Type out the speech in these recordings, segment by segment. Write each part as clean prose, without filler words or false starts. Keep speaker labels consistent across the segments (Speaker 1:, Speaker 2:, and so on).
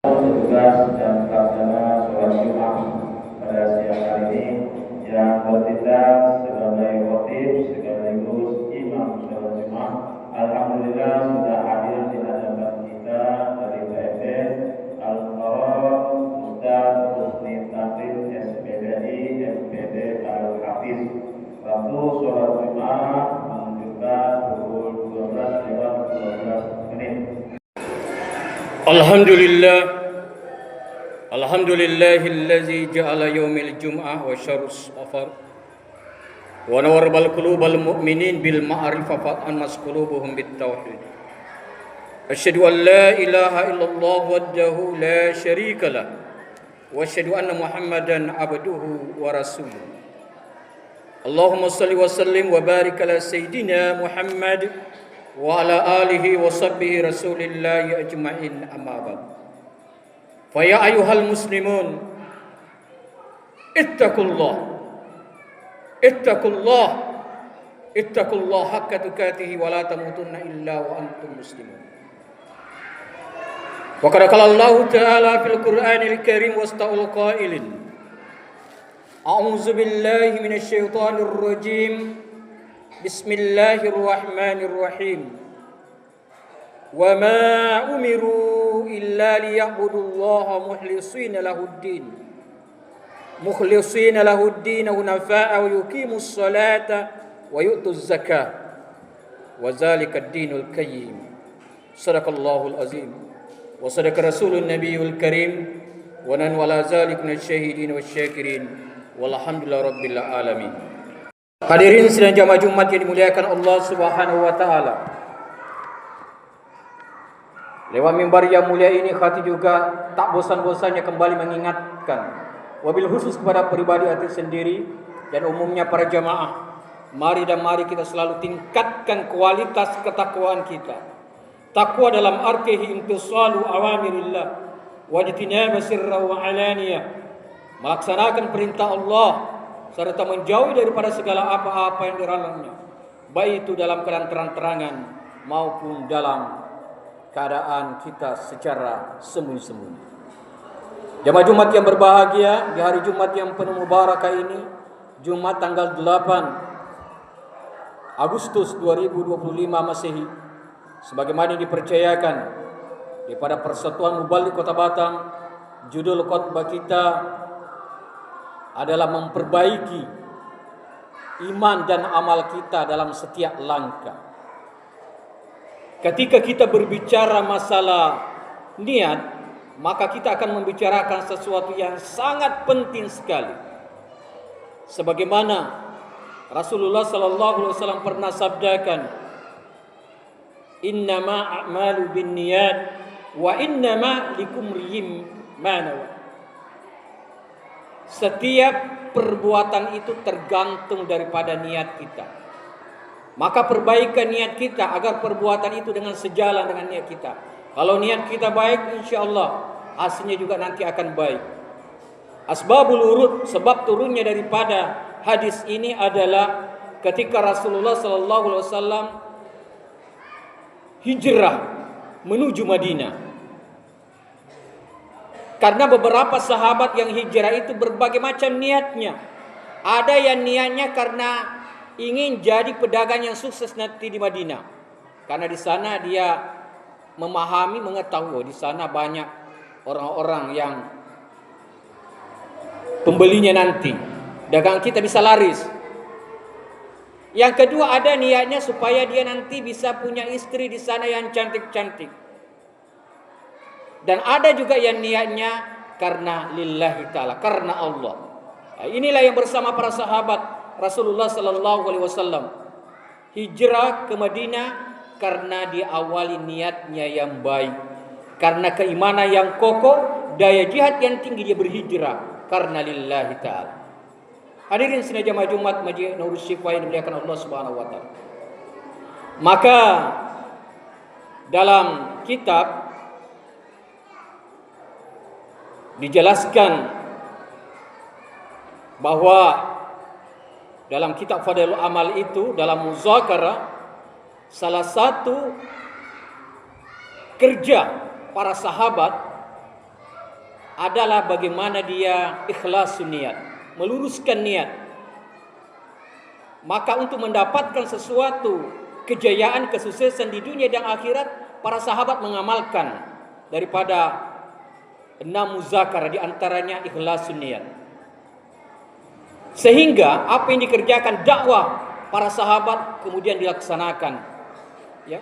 Speaker 1: Tugas dan pelaksana sholat Jumat pada siang hari ini yang bertindak sebagai khotib sekaligus imam sholat Jumat. Alhamdulillah sudah hadir di hadapan kita dari PMB Al-Mukarram Ustaz Husni Tafid SPDI MPD Al-Hafiz. Waktu sholat Jumat menunjukkan pukul 12:12.
Speaker 2: Alhamdulillahilladzi ja'ala yaumil jum'ah wa syarus safar wa nawwarbal qulubal mu'minin bil ma'rifah fa anmas qulubuhum bit tauhid. Asyhadu an la ilaha illallah wahdahu la syarika lah wa asyhadu anna Muhammadan abduhu wa rasuluh. Allahumma shalli wa sallim wa barik ala sayyidina Muhammad wa ala alihi wa sahbihi rasulillahi ajma'in, amma ba'd. Fa ya ayyuhal muslimun ittaqullah haqqa tuqatih wa la tamutunna illa wa antum muslimun. Wa qala Allah ta'ala fil Qur'anil Karim wasta'ul qailin a'udzu billahi minasy syaithanir rajim. Bismillahirrahmanirrahim. Wa ma umiru illa liya'budullaha mukhlishina lahuddin hunafa'a wa yuqimus salata wa yu'tuz zakah wa dzalika ad-dinul qayyim. Shadaqallahul azim wa sadaqa rasulun nabiyul karim wa nan wala dzalik minasyahidin wasyakirin walhamdulillahi rabbil alamin. Hadirin sidang jamaah Jumat yang dimuliakan Allah Subhanahu wa taala. Lewat mimbar yang mulia ini khati juga tak bosan-bosannya kembali mengingatkan wabil khusus kepada pribadi hati sendiri dan umumnya para jamaah. Mari kita selalu tingkatkan kualitas ketakwaan kita. Takwa dalam arti imtisalu awamirillah wa ijtinaba sirra wa alaniyah. Melaksanakan perintah Allah serta menjauhi daripada segala apa-apa yang dilarangnya, baik itu dalam keadaan terang-terangan maupun dalam keadaan kita secara sembunyi-sembunyi. Jamaah Jumat yang berbahagia, di hari Jumat yang penuh mubarakah ini, Jumat tanggal 8 Agustus 2025 Masehi, sebagaimana dipercayakan daripada Persatuan Mubalik Kota Batam, judul khotbah kita adalah memperbaiki iman dan amal kita dalam setiap langkah. Ketika kita berbicara masalah niat, maka kita akan membicarakan sesuatu yang sangat penting sekali. Sebagaimana Rasulullah sallallahu alaihi wasallam pernah sabdakan, "Innama a'malu binniyat wa innama likumriyim ma nawa." Setiap perbuatan itu tergantung daripada niat kita. Maka perbaikan niat kita agar perbuatan itu dengan sejalan dengan niat kita. Kalau niat kita baik, insya Allah hasilnya juga nanti akan baik. Asbabul urud, sebab turunnya daripada hadis ini adalah ketika Rasulullah SAW hijrah menuju Madinah. Karena beberapa sahabat yang hijrah itu berbagai macam niatnya. Ada yang niatnya karena ingin jadi pedagang yang sukses nanti di Madinah. Karena di sana dia memahami, mengetahui di sana banyak orang-orang yang pembelinya nanti. Dagang kita bisa laris. Yang kedua, ada niatnya supaya dia nanti bisa punya istri di sana yang cantik-cantik. Dan ada juga yang niatnya karena lillahi ta'ala, karena Allah. Nah, inilah yang bersama para sahabat Rasulullah sallallahu alaihi wasallam hijrah ke Madinah karena diawali niatnya yang baik, karena keimanan yang kokoh, daya jihad yang tinggi, dia berhijrah karena lillahi ta'ala. Hadirin sidang jamaah Jumat Masjid Nurul Syifa yang dimuliakan Allah Subhanahu wa taala. Maka dalam kitab dijelaskan bahwa dalam kitab Fadailul Amal itu, dalam muzakarah, salah satu kerja para sahabat adalah bagaimana dia ikhlasun niat, meluruskan niat. Maka untuk mendapatkan sesuatu kejayaan, kesuksesan di dunia dan akhirat, para sahabat mengamalkan daripada 6 muzakarah, di antaranya ikhlasun niat. Sehingga apa yang dikerjakan dakwah para sahabat kemudian dilaksanakan ya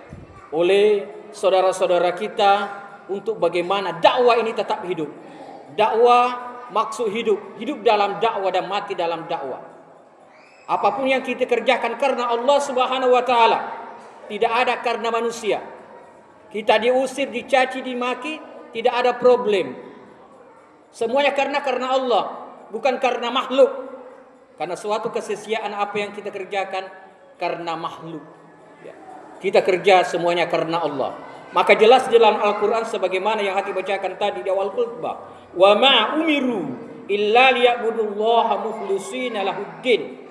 Speaker 2: oleh saudara-saudara kita untuk bagaimana dakwah ini tetap hidup. Dakwah maksud hidup dalam dakwah dan mati dalam dakwah. Apapun yang kita kerjakan karena Allah Subhanahu wa taala, tidak ada karena manusia. Kita diusir, dicaci, dimaki, tidak ada problem. Semuanya karena Allah, bukan karena makhluk. Karena suatu kesia-siaan apa yang kita kerjakan karena makhluk. Ya. Kita kerja semuanya karena Allah. Maka jelas dalam Al-Quran sebagaimana yang hati bacakan tadi di awal khutbah. Wa ma umiru illa liya'budullaha mukhlishina lahuddin.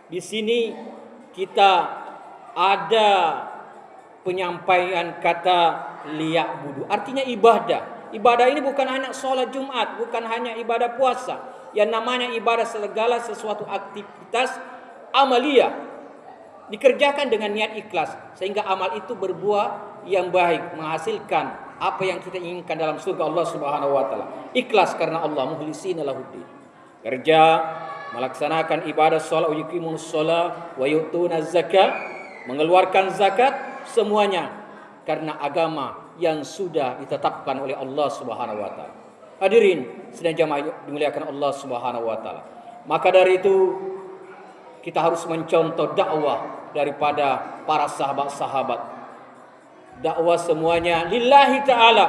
Speaker 2: Di sini kita ada penyampaian kata liya'budu. Artinya ibadah. Ibadah ini bukan hanya sholat Jumat, bukan hanya ibadah puasa. Yang namanya ibadah segala sesuatu aktivitas amaliyah dikerjakan dengan niat ikhlas, sehingga amal itu berbuah yang baik, menghasilkan apa yang kita inginkan dalam surga Allah Subhanahu wa taala. Ikhlas karena Allah, mukhlishina lahuddin. Kerja melaksanakan ibadah salat, yuqimus shalah wa yutuna zakat, mengeluarkan zakat, semuanya karena agama yang sudah ditetapkan oleh Allah Subhanahu wa taala. Hadirin sedang jamaah dimuliakan Allah Subhanahu wa taala. Maka dari itu kita harus mencontoh dakwah daripada para sahabat-sahabat. Dakwah semuanya lillahi taala,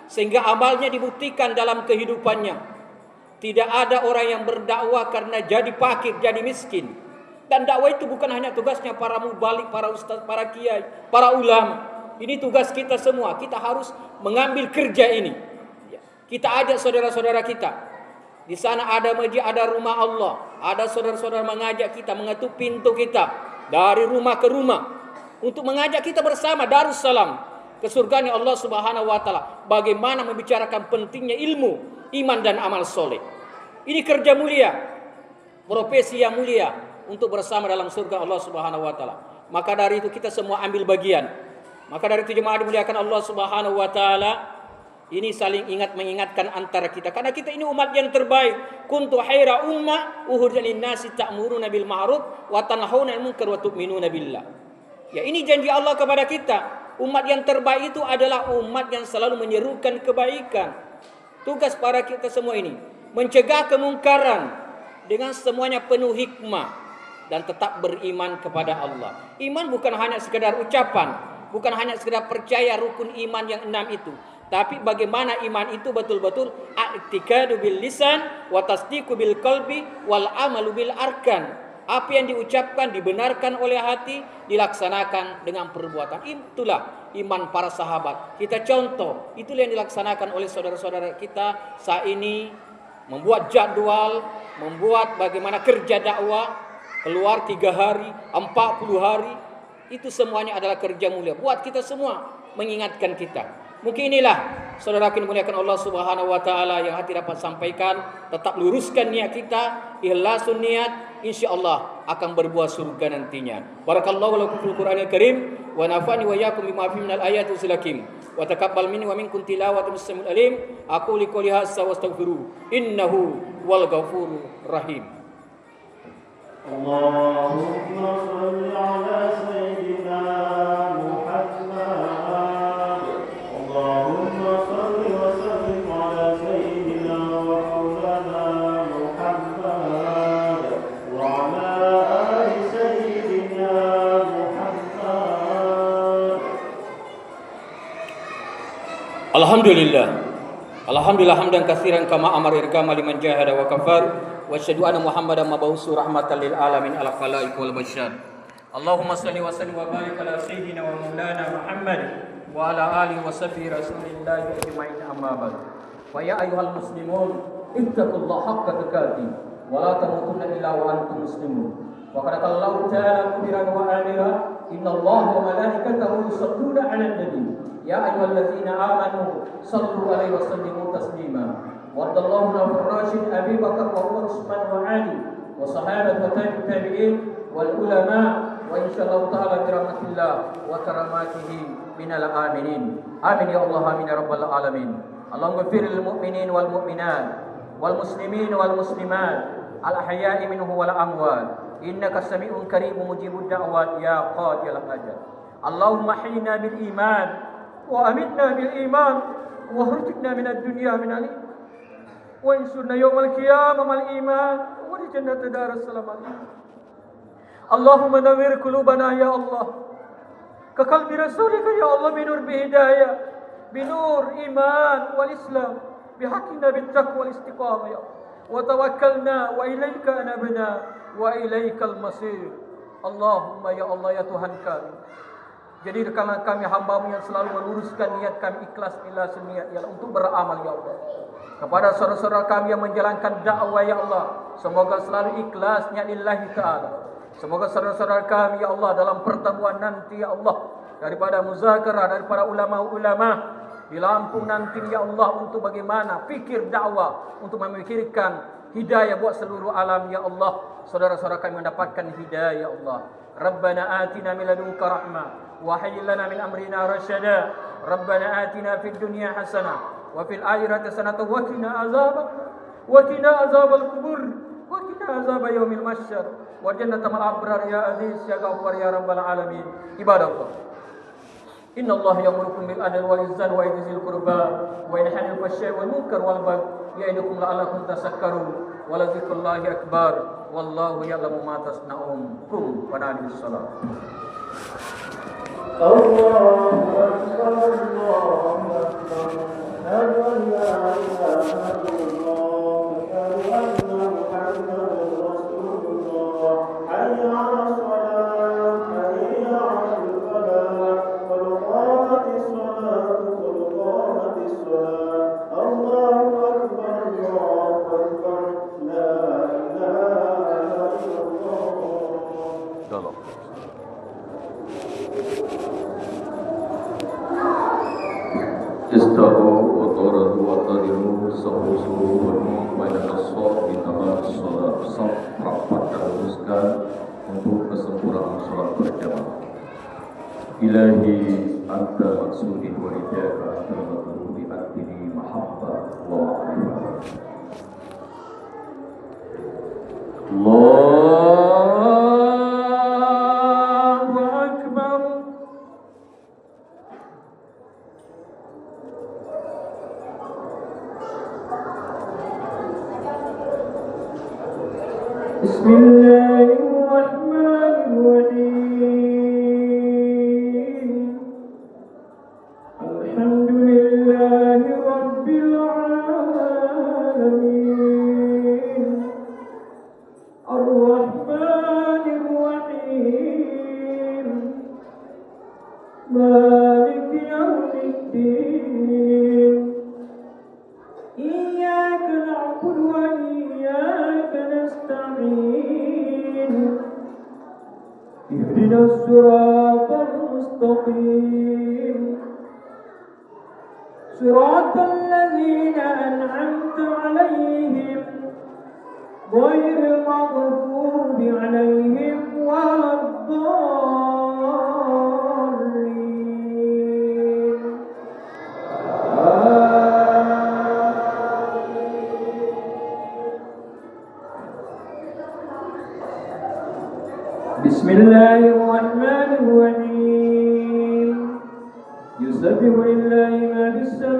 Speaker 2: sehingga amalnya dibuktikan dalam kehidupannya. Tidak ada orang yang berdakwah karena jadi fakir, jadi miskin. Dan dakwah itu bukan hanya tugasnya para mubalik, para ustaz, para kiai, para ulama. Ini tugas kita semua. Kita harus mengambil kerja ini. Kita ajak saudara-saudara kita. Di sana ada masjid, ada rumah Allah. Ada saudara-saudara mengajak kita, mengetuk pintu kita dari rumah ke rumah untuk mengajak kita bersama Darussalam ke surganya Allah Subhanahu wa taala. Bagaimana membicarakan pentingnya ilmu, iman dan amal soleh. Ini kerja mulia, profesi yang mulia untuk bersama dalam surga Allah Subhanahu wa taala. Maka dari itu kita semua ambil bagian. Maka dari itu jemaah dimuliakan Allah Subhanahu wa taala, ini saling mengingatkan antara kita, karena kita ini umat yang terbaik. Kuntu khaira ummah ukhrijat lin-nasi ta'muruna bil ma'ruf wa tanhauna 'anil munkar wa tu'minuna billah. Ya, ini janji Allah kepada kita. Umat yang terbaik itu adalah umat yang selalu menyerukan kebaikan. Tugas para kita semua ini mencegah kemungkaran dengan semuanya penuh hikmah dan tetap beriman kepada Allah. Iman bukan hanya sekedar ucapan, bukan hanya sekedar percaya rukun iman yang 6 itu. Tapi bagaimana iman itu betul-betul i'tiqadu bil lisan wa tasdiqu bil qalbi wal amalu bil arkan. Apa yang diucapkan dibenarkan oleh hati, dilaksanakan dengan perbuatan. Itulah iman para sahabat. Kita contoh, itulah yang dilaksanakan oleh saudara-saudara kita saat ini, membuat jadwal, membuat bagaimana kerja dakwah, keluar 3 hari, 40 hari. Itu semuanya adalah kerja mulia buat kita semua, mengingatkan kita. Mungkin inilah saudara-saudara dimuliakan Allah Subhanahu wa taala yang hati dapat sampaikan. Tetap luruskan niat kita, ikhlasun niat, insyaallah akan berbuah surga nantinya. Barakallahu lakum fil Qur'anil Karim wa nafa'ani wa iyyakum bima fihi minal ayati wal hakim. Wa taqabbal minni wa minkum tilawatan bis-sami'il alim. Aku li qouli hadza wa astaghfiru innahu wal ghafurur rahim.
Speaker 1: Allahumma shalli ala sayyidina Muhammad. Allahumma salli wa sallim ala sayyidina wa maulana Muhammad wa ala ali sayyidina Muhammad.
Speaker 2: Alhamdulillah hamdan katsiran kama amara irkama liman jahada wa kafar wa asyhadu anna Muhammadan mabu'utsu rahmatan lil alamin ala khalaiq wal bashar. Allahumma salli wa sallim wa barik ala sayyidina wa maulana Muhammad wa ala alihi wa sahbihi rasulillahi ajma'in, amma ba'd. Fa ya ayyuhal muslimun ittaqullaha haqqa tuqatih wa la tamutunna illa wa antum muslimun. Wa qala Allahu ta'ala mubiran wa amira innallaha wa malaikatahu yusholluna 'alan nabi ya ayyuhalladzina amanu shallu 'alaihi wa sallimu taslima. وارض اللهم عن الراشد أبي بكر وعمر وعثمان وعلي وصحابة وتابع التابعين والعلماء وإن شاء الله تعالى برحمة الله وكراماته من الآمنين آمين يا الله آمين يا رب العالمين اللهم اغفر للمؤمنين والمؤمنات والمسلمين والمسلمات الأحياء منه والأموات إنك سميع كريم مجيب الدعوات يا قاضي الحاجات اللهم احينا بالإيمان وأمتنا بالإيمان واخرجنا من الدنيا من الإيمان وانصرنا يوم القيامة مع الإيمان ولجنة دار السلام اللهم نور قلوبنا يا الله كقلب رسولك يا الله بنور بهداية بنور إيمان والإسلام بحقنا بالتقوى والاستقامة يا الله وتوكلنا وإليك أنبنا وإليك المصير اللهم ya Allah ya Tuhan kami jadikanlah kami hamba-Mu yang selalu meluruskan niat kami ikhlas ila seniat ya Allah untuk beramal ya Allah kepada saudara-saudara kami yang menjalankan dakwah ya Allah semoga selalu ikhlas niat lillahi ta'ala semoga saudara-saudara kami ya Allah dalam pertemuan nanti ya Allah daripada muzakarah daripada ulama-ulama di Lampung nanti ya Allah untuk bagaimana fikir dakwah untuk memikirkan hidayah buat seluruh alam ya Allah saudara-saudara kami mendapatkan hidayah ya Allah Rabbana atina min ladunka rahmah wa hayyi lana min amrina rasyada Rabbana atina fid dunya hasanah wa fil akhirati hasanah wa qina azabal kubur wa qina azab yaumil mahsyar wa jannatal abrar ya aziz ya ghaffar ya rabbal alamin ibadallah Inna Allah ya'murukum bil adli wal ihsani wa ita'i dzil qurba wa yanha 'anil fahsya'i wal munkar wal baghi ya'idukum la'allakum tadhakkarun wa la dzikrullahi akbar wallahu ya'lamu ma tasna'un qum wa na'is salat
Speaker 1: Allahu akbar Allahu akbar asyhadu an la ilaha illallah asyhadu anna muhammadar rasulullah hayya 'alas shalah hayya 'alal falah
Speaker 3: Istahu wa taradu wa tadiru sahusu wa nu'bayna as-saf di tamam as-salat saf rapat dan luruskan untuk kesempurnaan salat berjamaah Ilahi anta maksudi wa ridaka anta matlubi atini mahabbah wa ma'rifah Allahu Akbar Bismillahirrahmanirrahim Alhamdulillahi Rabbil Alamin Ar-Rahmanirrahim Maliki Yawmiddin Iyyaka na'budu wa iyyaka nasta'in اهدنا الصراط المستقيم صراط الذين أنعمت عليهم غير المغضوب عليهم ولا الضالين بسم الله الرحمن الرحيم يسبح لله ما في السماوات